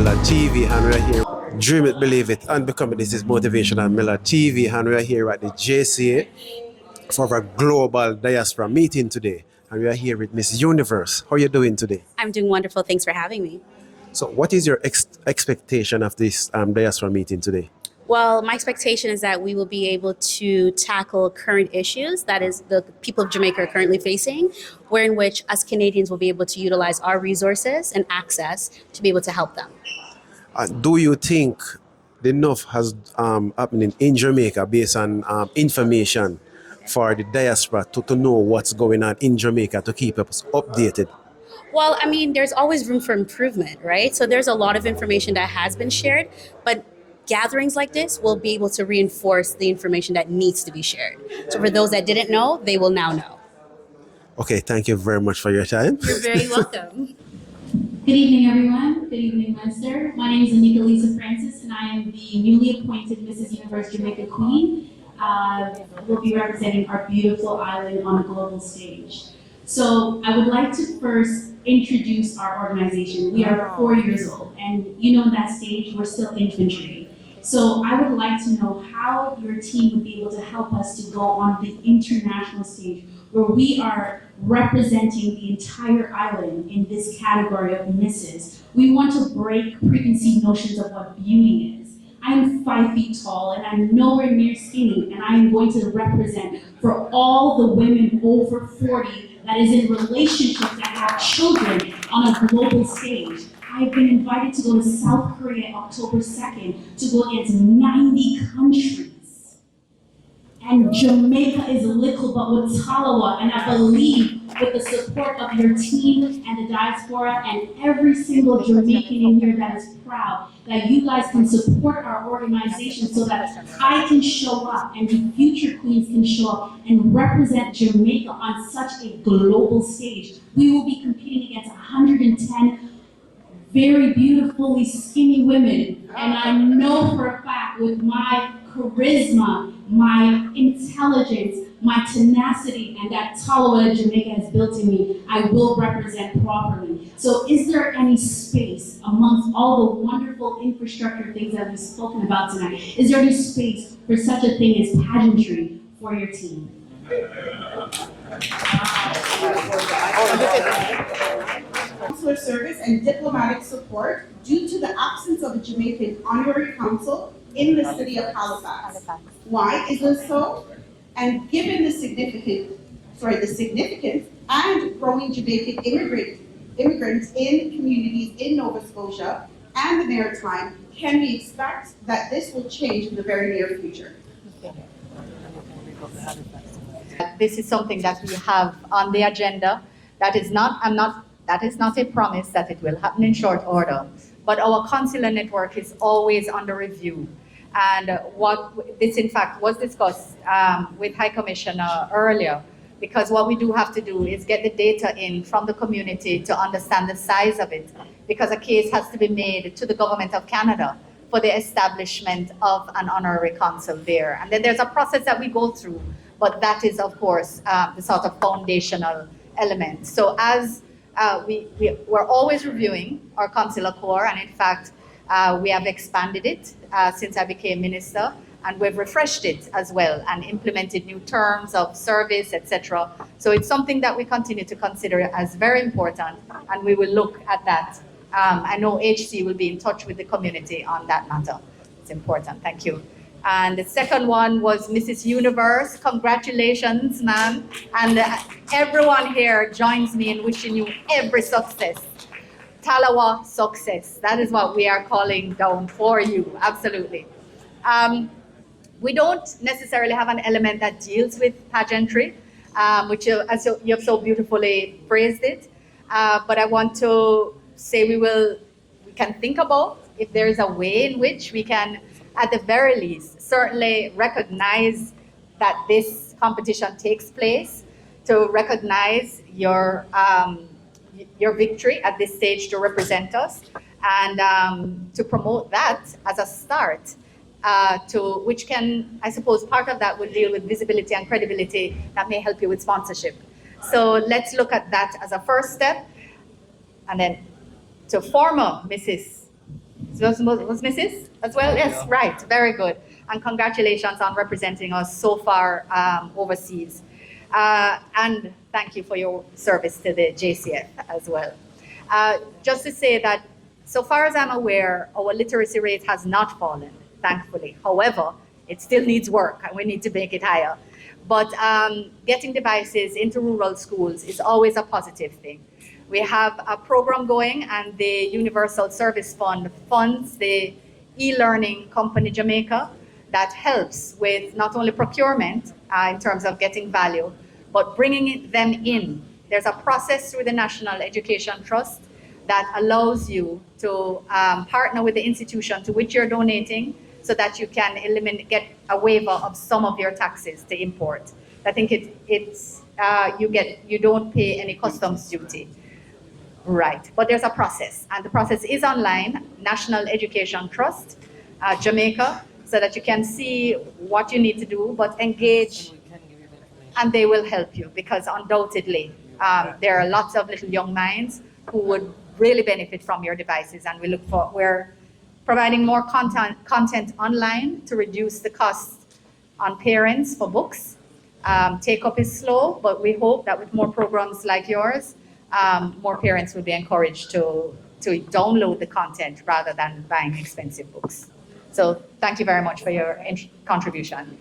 Miller TV, and we're here. Dream it, believe it, and become it. This is Motivational Miller TV, and we're here at the JCA for our global diaspora meeting today. And we are here with Miss Universe. How are you doing today? I'm doing wonderful. Thanks for having me. So, what is your expectation of this diaspora meeting today? Well, my expectation is that we will be able to tackle current issues that is the people of Jamaica are currently facing, wherein which us Canadians will be able to utilize our resources and access to be able to help them. Do you think enough has happening in Jamaica based on information for the diaspora to know what's going on in Jamaica to keep us updated? Well, I mean, there's always room for improvement, right? So there's a lot of information that has been shared, but gatherings like this will be able to reinforce the information that needs to be shared. So for those that didn't know, they will now know. Okay, thank you very much for your time. You're very welcome. Good evening, everyone. Good evening, Lester. My name is Anika Lisa Francis, and I am the newly appointed Mrs. Universe Jamaica Queen. We'll be representing our beautiful island on a global stage. So I would like to first introduce our organization. We are 4 years old, and on that stage, we're still infantry. So I would like to know how your team would be able to help us to go on the international stage where we are representing the entire island in this category of misses. We want to break preconceived notions of what beauty is. I am 5 feet tall and I'm nowhere near skinny, and I am going to represent for all the women over 40 that is in relationships that have children on a global stage. I've been invited to go to South Korea October 2nd to go against 90 countries. And Jamaica is little but with Talawa, and I believe with the support of your team and the diaspora and every single Jamaican in here that is proud, that you guys can support our organization so that I can show up and the future queens can show up and represent Jamaica on such a global stage. We will be competing against 110 very beautifully skinny women, and I know for a fact with my charisma, my intelligence, my tenacity, and that Talawa Jamaica has built in me, I will represent properly. So is there any space amongst all the wonderful infrastructure things that we've spoken about tonight? Is there any space for such a thing as pageantry for your team? Consular service and diplomatic support due to the absence of a Jamaican honorary consul in the city of Halifax. Why is this so? And given the significance and growing Jamaican immigrants in communities in Nova Scotia and the Maritime, can we expect that this will change in the very near future? This is something that we have on the agenda. That is not a promise that it will happen in short order, but our consular network is always under review. And what this in fact was discussed with High Commissioner earlier, because what we do have to do is get the data in from the community to understand the size of it, because a case has to be made to the Government of Canada for the establishment of an honorary consul there. And then there's a process that we go through, but that is of course the sort of foundational element. So as we're always reviewing our consular corps, and in fact, we have expanded it since I became minister, and we've refreshed it as well and implemented new terms of service, etc. So it's something that we continue to consider as very important, and we will look at that. I know HC will be in touch with the community on that matter. It's important. Thank you. And the second one was Mrs. Universe. Congratulations, ma'am. And everyone here joins me in wishing you every success. Talawa success. That is what we are calling down for you. Absolutely. We don't necessarily have an element that deals with pageantry, which you have so beautifully phrased it. But I want to say we can think about if there is a way in which we can, at the very least, certainly recognize that this competition takes place, to recognize your victory at this stage to represent us, and to promote that as a start, which can, I suppose, part of that will deal with visibility and credibility that may help you with sponsorship. So let's look at that as a first step. And then to former Mrs. Was Mrs. as well? Yes, right. Very good. And congratulations on representing us so far overseas. And thank you for your service to the JCF as well. Just to say that, so far as I'm aware, our literacy rate has not fallen, thankfully. However, it still needs work and we need to make it higher. But getting devices into rural schools is always a positive thing. We have a program going, and the Universal Service Fund funds the e-learning company Jamaica that helps with not only procurement in terms of getting value, but bringing them in. There's a process through the National Education Trust that allows you to partner with the institution to which you're donating so that you can get a waiver of some of your taxes to import. I think you don't pay any customs duty. Right, but there's a process, and the process is online, National Education Trust, Jamaica, so that you can see what you need to do, but engage, and they will help you, because undoubtedly, there are lots of little young minds who would really benefit from your devices, and we're providing more content online to reduce the cost on parents for books. Take up is slow, but we hope that with more programs like yours, more parents will be encouraged to download the content rather than buying expensive books. So thank you very much for your contribution.